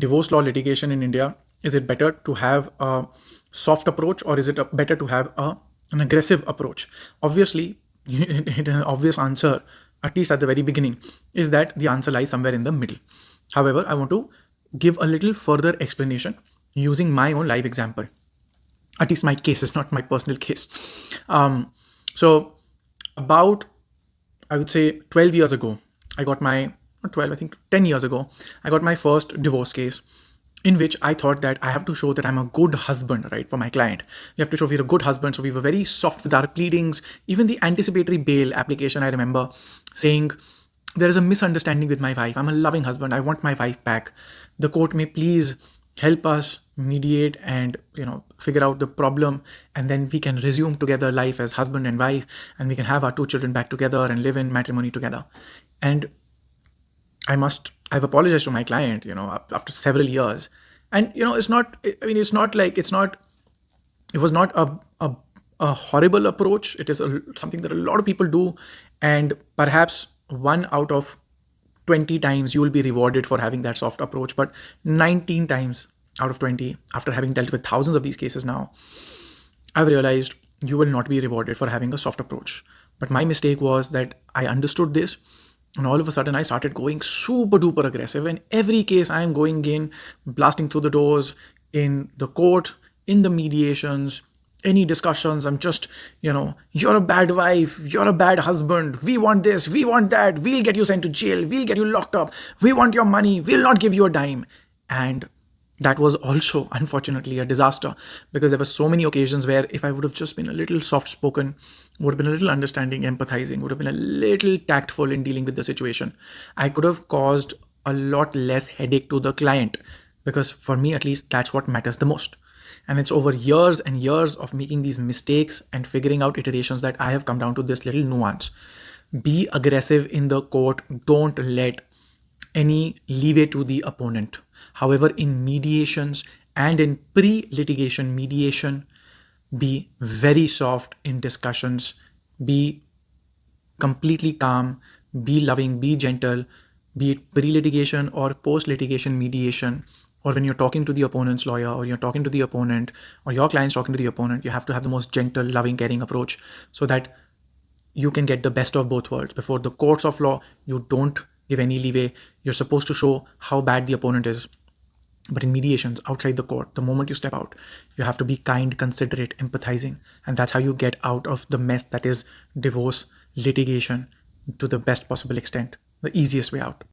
divorce law litigation in India, is it better to have a soft approach or is it better to have an aggressive approach? Obviously, an obvious answer, at least at the very beginning, is that the answer lies somewhere in the middle. However, I want to give a little further explanation using my own live example. At least my case is not my personal case. So, about, I would say, 12 years ago, I got my, not 12, I think 10 years ago, I got my first divorce case in which I thought that I have to show that I'm a good husband, right, for my client. You have to show we're a good husband. So we were very soft with our pleadings. Even the anticipatory bail application, I remember saying, there is a misunderstanding with my wife. I'm a loving husband. I want my wife back. The court may please help us mediate and figure out the problem, and then we can resume together life as husband and wife, and we can have our 2 children back together and live in matrimony together. And I've apologized to my client, after several years. And, it was not a horrible approach. It is something that a lot of people do. And perhaps 1 out of 20 times you will be rewarded for having that soft approach. But 19 times out of 20, after having dealt with thousands of these cases now, I've realized you will not be rewarded for having a soft approach. But my mistake was that I understood this. And all of a sudden, I started going super duper aggressive. In every case, I am going in, blasting through the doors, in the court, in the mediations, any discussions. I'm just, you're a bad wife, you're a bad husband. We want this, we want that. We'll get you sent to jail. We'll get you locked up. We want your money. We'll not give you a dime. And that was also, unfortunately, a disaster, because there were so many occasions where if I would have just been a little soft-spoken, would have been a little understanding, empathizing, would have been a little tactful in dealing with the situation, I could have caused a lot less headache to the client, because for me, at least, that's what matters the most. And it's over years and years of making these mistakes and figuring out iterations that I have come down to this little nuance. Be aggressive in the court. Don't let any leeway to the opponent. However, in mediations and in pre-litigation mediation, be very soft in discussions, be completely calm, be loving, be gentle, be it pre-litigation or post-litigation mediation, or when you're talking to the opponent's lawyer, or you're talking to the opponent, or your client's talking to the opponent, you have to have the most gentle, loving, caring approach so that you can get the best of both worlds. Before the courts of law, you don't give any leeway. You're supposed to show how bad the opponent is. But in mediations, outside the court, the moment you step out, you have to be kind, considerate, empathizing. And that's how you get out of the mess that is divorce litigation to the best possible extent, the easiest way out.